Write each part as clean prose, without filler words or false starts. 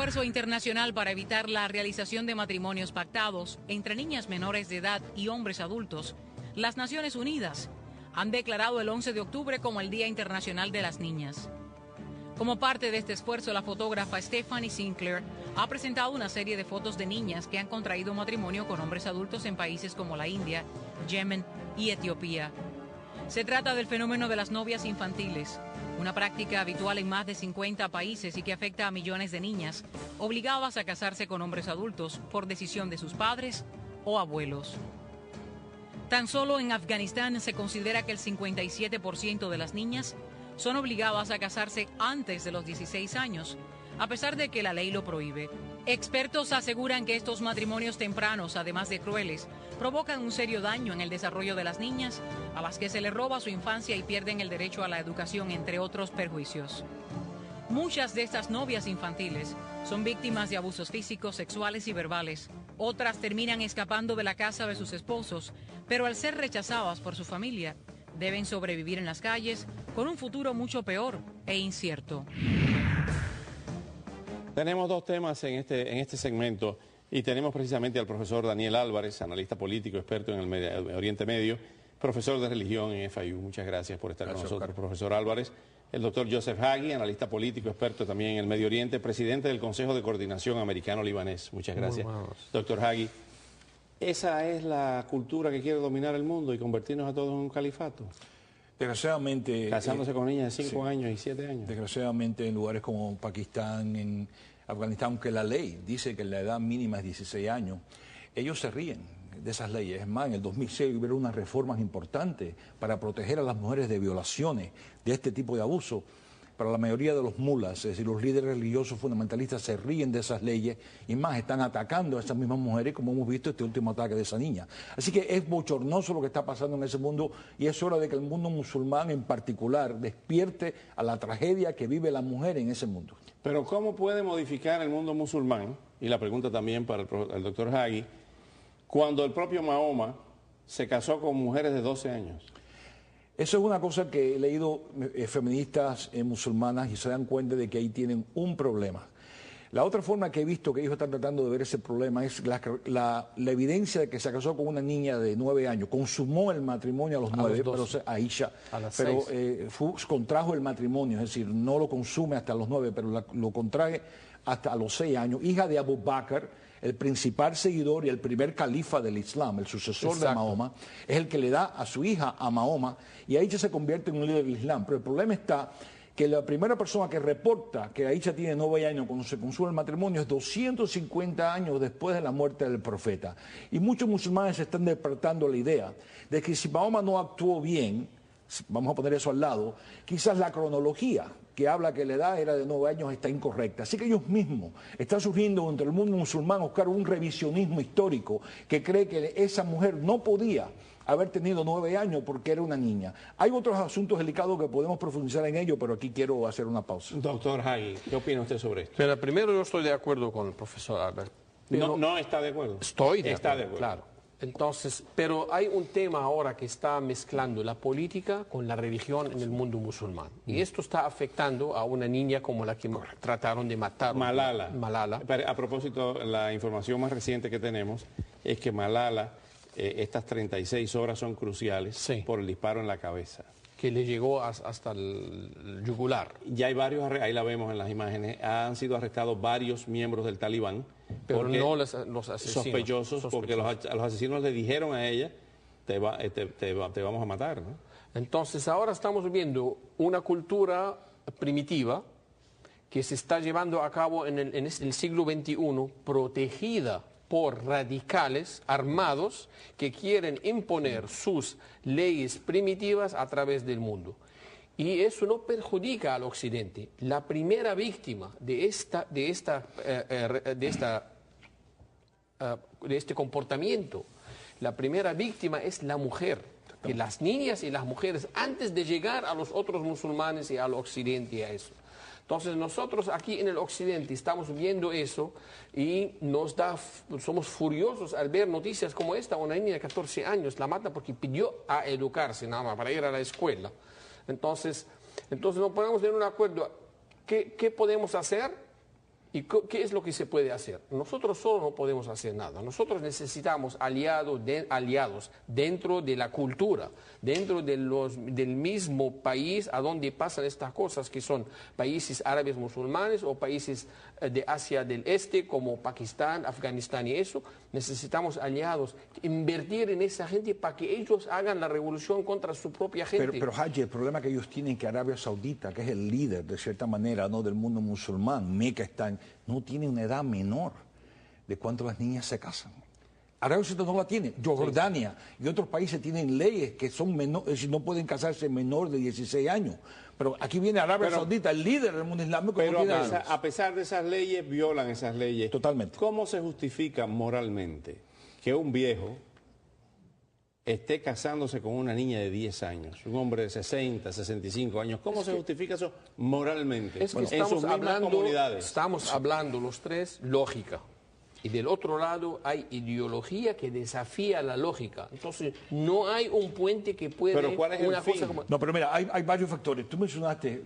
esfuerzo internacional para evitar la realización de matrimonios pactados entre niñas menores de edad y hombres adultos, las Naciones Unidas han declarado el 11 de octubre como el Día Internacional de las Niñas. Como parte de este esfuerzo, la fotógrafa Stephanie Sinclair ha presentado una serie de fotos de niñas que han contraído matrimonio con hombres adultos en países como la India, Yemen y Etiopía. Se trata del fenómeno de las novias infantiles, una práctica habitual en más de 50 países y que afecta a millones de niñas obligadas a casarse con hombres adultos por decisión de sus padres o abuelos. Tan solo en Afganistán se considera que el 57% de las niñas son obligadas a casarse antes de los 16 años, a pesar de que la ley lo prohíbe. Expertos aseguran que estos matrimonios tempranos, además de crueles, provocan un serio daño en el desarrollo de las niñas, a las que se les roba su infancia y pierden el derecho a la educación, entre otros perjuicios. Muchas de estas novias infantiles son víctimas de abusos físicos, sexuales y verbales. Otras terminan escapando de la casa de sus esposos, pero al ser rechazadas por su familia, deben sobrevivir en las calles con un futuro mucho peor e incierto. Tenemos dos temas en este segmento y tenemos precisamente al profesor Daniel Álvarez, analista político, experto en el Oriente Medio, profesor de religión en FIU. Muchas gracias por estar con nosotros, profesor Álvarez. El doctor Joseph Haggi, analista político, experto también en el Medio Oriente, presidente del Consejo de Coordinación Americano-Libanés. Muchas gracias. Doctor Haggi, ¿esa es la cultura que quiere dominar el mundo y convertirnos a todos en un califato? Desgraciadamente... Casándose con niñas de 5 años y 7 años. Desgraciadamente en lugares como Pakistán, en Afganistán, aunque la ley dice que la edad mínima es 16 años, ellos se ríen de esas leyes. Es más, en el 2006 hubo unas reformas importantes para proteger a las mujeres de violaciones, de este tipo de abuso. Para la mayoría de los mulas, es decir, los líderes religiosos fundamentalistas se ríen de esas leyes y más están atacando a esas mismas mujeres, como hemos visto este último ataque de esa niña. Así que es bochornoso lo que está pasando en ese mundo y es hora de que el mundo musulmán en particular despierte a la tragedia que vive la mujer en ese mundo. Pero ¿cómo puede modificar el mundo musulmán? Y la pregunta también para el doctor Haggi, cuando el propio Mahoma se casó con mujeres de 12 años. Eso es una cosa que he leído feministas musulmanas y se dan cuenta de que ahí tienen un problema. La otra forma que he visto que ellos están tratando de ver ese problema es la evidencia de que se casó con una niña de 9 años, consumó el matrimonio a los 9, pero Aisha, pero contrajo el matrimonio, es decir, no lo consume hasta los 9, pero lo contrae hasta los 6 años, hija de Abu Bakr, el principal seguidor y el primer califa del Islam, el sucesor de Mahoma, es el que le da a su hija a Mahoma y Aisha se convierte en un líder del Islam. Pero el problema está que la primera persona que reporta que Aisha tiene 9 años cuando se consuma el matrimonio es 250 años después de la muerte del profeta. Y muchos musulmanes están despertando la idea de que si Mahoma no actuó bien, vamos a poner eso al lado, quizás la cronología que habla que la edad era de 9 años está incorrecta. Así que ellos mismos están surgiendo entre el mundo musulmán buscar un revisionismo histórico que cree que esa mujer no podía haber tenido 9 años porque era una niña. Hay otros asuntos delicados que podemos profundizar en ello, pero aquí quiero hacer una pausa. Doctor Haggi, ¿qué opina usted sobre esto? Pero primero yo estoy de acuerdo con el profesor Albert. No está de acuerdo. Estoy de está acuerdo, de acuerdo. claro. Entonces, pero hay un tema ahora que está mezclando la política con la religión en el mundo musulmán. Y esto está afectando a una niña como la que trataron de matar. Malala. Malala. A propósito, la información más reciente que tenemos es que Malala, estas 36 horas son cruciales por el disparo en la cabeza. Que le llegó hasta el yugular. Ya hay varios, ahí la vemos en las imágenes, han sido arrestados varios miembros del Talibán. Pero no los asesinos. Sospechosos, porque los asesinos le dijeron a ella, te vamos a matar, ¿no? Entonces ahora estamos viendo una cultura primitiva que se está llevando a cabo en el siglo XXI, protegida por radicales armados que quieren imponer sus leyes primitivas a través del mundo. Y eso no perjudica al Occidente. La primera víctima de este comportamiento, la primera víctima es la mujer. Que las niñas y las mujeres, antes de llegar a los otros musulmanes y al Occidente y a eso. Entonces nosotros aquí en el Occidente estamos viendo eso y somos furiosos al ver noticias como esta. Una niña de 14 años la mata porque pidió a educarse nada más, para ir a la escuela. Entonces no podemos tener un acuerdo. ¿Qué podemos hacer? ¿Y qué es lo que se puede hacer? Nosotros solo no podemos hacer nada. Nosotros necesitamos aliados dentro de la cultura, dentro de del mismo país a donde pasan estas cosas, que son países árabes musulmanes o países de Asia del Este, como Pakistán, Afganistán y eso. Necesitamos aliados, invertir en esa gente para que ellos hagan la revolución contra su propia gente. Pero Haji, el problema que ellos tienen, que Arabia Saudita, que es el líder de cierta manera, ¿no?, del mundo musulmán, Meca no tiene una edad menor de cuando las niñas se casan. Arabia Saudita no la tiene. Jordania y otros países tienen leyes que son menores, no pueden casarse menor de 16 años. Pero aquí viene Arabia Saudita, el líder del mundo islámico. Pero a pesar de esas leyes, violan esas leyes. Totalmente. ¿Cómo se justifica moralmente que un viejo esté casándose con una niña de 10 años, un hombre de 60, 65 años? ¿Cómo se justifica eso moralmente? Es que estamos hablando los tres lógica. Y del otro lado hay ideología que desafía la lógica. Entonces, no hay un puente que puede... ¿Pero cuál es el fin? No, pero mira, hay varios factores. Tú mencionaste,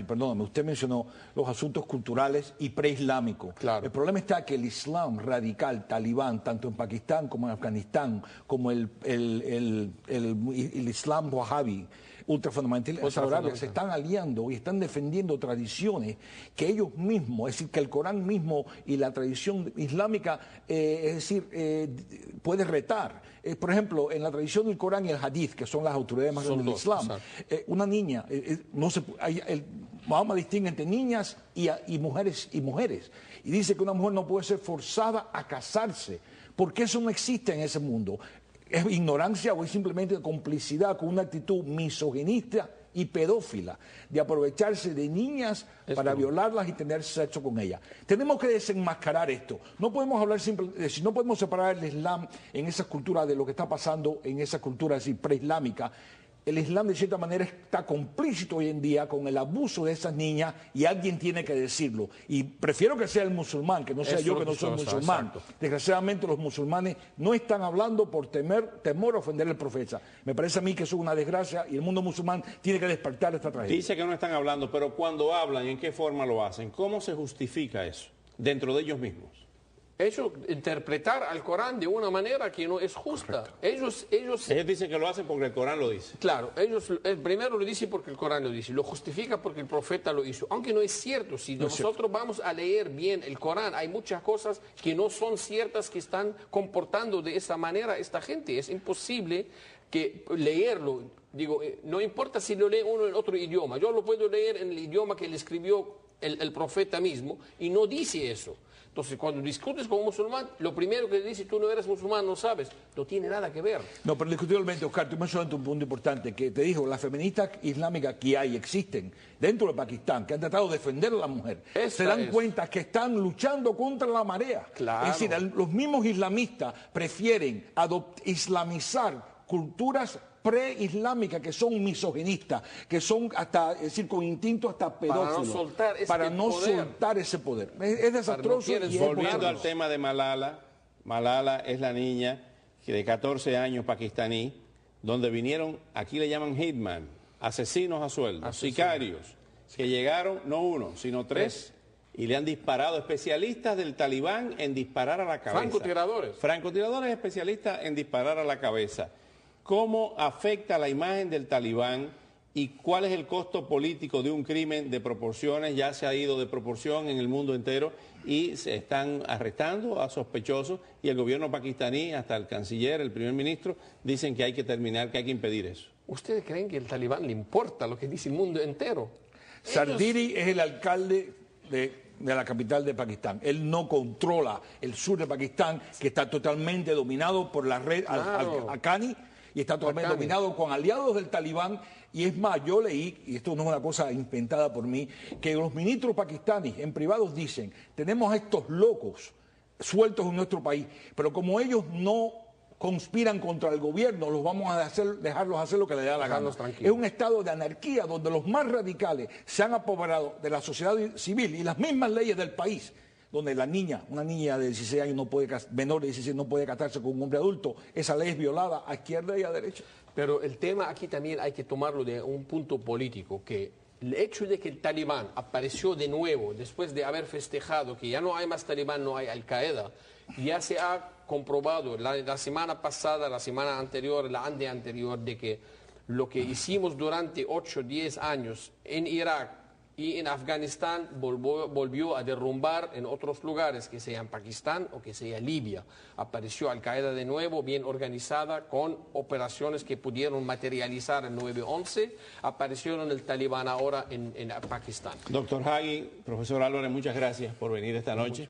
perdóname, usted mencionó los asuntos culturales y preislámicos. Claro. El problema está que el Islam radical, talibán, tanto en Pakistán como en Afganistán, como el Islam wahhabi, ultrafundamental Arabia, se están aliando y están defendiendo tradiciones que ellos mismos, es decir, que el Corán mismo y la tradición islámica, puede retar. Por ejemplo, en la tradición del Corán y el Hadith, que son las autoridades más grandes del Islam, una niña, Mahoma distingue entre niñas y mujeres y dice que una mujer no puede ser forzada a casarse, porque eso no existe en ese mundo. ¿Es ignorancia o es simplemente complicidad con una actitud misoginista y pedófila de aprovecharse de niñas para violarlas y tener sexo con ellas? Tenemos que desenmascarar esto. No podemos hablar no podemos separar el Islam en esa cultura de lo que está pasando en esa cultura así preislámica. El Islam de cierta manera está complícito hoy en día con el abuso de esas niñas y alguien tiene que decirlo. Y prefiero que sea el musulmán, que no sea yo que no soy musulmán. Exacto. Desgraciadamente los musulmanes no están hablando por temor a ofender al profeta. Me parece a mí que eso es una desgracia y el mundo musulmán tiene que despertar esta tragedia. Dice que no están hablando, pero cuando hablan, ¿en qué forma lo hacen? ¿Cómo se justifica eso dentro de ellos mismos? Ellos interpretar al Corán de una manera que no es justa. Ellos dicen que lo hacen porque el Corán lo dice. Claro, ellos primero lo dicen porque el Corán lo dice, lo justifica porque el profeta lo hizo. Aunque no es cierto, si nosotros vamos a leer bien el Corán, hay muchas cosas que no son ciertas, que están comportando de esa manera esta gente. Es imposible que leerlo. Digo, no importa si lo lee uno en otro idioma. Yo lo puedo leer en el idioma que le escribió el profeta mismo y no dice eso. Entonces, cuando discutes con un musulmán, lo primero que dice, tú no eres musulmán, no sabes, no tiene nada que ver. No, pero indiscutiblemente, Oscar, tú mencionaste un punto importante, que te dijo, las feministas islámicas que existen dentro de Pakistán, que han tratado de defender a la mujer, se dan cuenta que están luchando contra la marea. Claro. Es decir, los mismos islamistas prefieren islamizar culturas preislámicas que son misoginistas, que son hasta, es decir, con instinto hasta pedófilos, para no soltar ese poder. Es desastroso. Volviendo al tema de Malala, Malala es la niña de 14 años pakistaní, donde vinieron, aquí le llaman hitman, asesinos a sueldo, sicarios, que llegaron no uno, sino tres, y le han disparado, especialistas del talibán en disparar a la cabeza. Francotiradores. Francotiradores especialistas en disparar a la cabeza. ¿Cómo afecta la imagen del talibán y cuál es el costo político de un crimen de proporciones? Ya se ha ido de proporción en el mundo entero y se están arrestando a sospechosos y el gobierno pakistaní, hasta el canciller, el primer ministro, dicen que hay que terminar, que hay que impedir eso. ¿Ustedes creen que al talibán le importa lo que dice el mundo entero? Sardiri es el alcalde de la capital de Pakistán. Él no controla el sur de Pakistán, que está totalmente dominado por la red Haqqani, y está totalmente dominado con aliados del talibán. Y es más, yo leí, y esto no es una cosa inventada por mí, que los ministros pakistaníes en privados dicen, tenemos a estos locos sueltos en nuestro país, pero como ellos no conspiran contra el gobierno, los vamos a dejarlos hacer lo que les da la gana. Es un estado de anarquía donde los más radicales se han apoderado de la sociedad civil y las mismas leyes del país, donde una niña de 16 años menor de 16 no puede casarse con un hombre adulto. Esa ley es violada a izquierda y a derecha. Pero el tema aquí también hay que tomarlo de un punto político, que el hecho de que el talibán apareció de nuevo, después de haber festejado que ya no hay más talibán, no hay Al-Qaeda, ya se ha comprobado la semana pasada, la semana anterior, la anterior, de que lo que hicimos durante 8 o 10 años en Irak y en Afganistán volvió a derrumbar en otros lugares, que sea en Pakistán o que sea Libia. Apareció Al-Qaeda de nuevo, bien organizada, con operaciones que pudieron materializar el 9/11. Aparecieron el talibán ahora en Pakistán. Doctor Hagi, profesor Álvarez, muchas gracias por venir esta noche.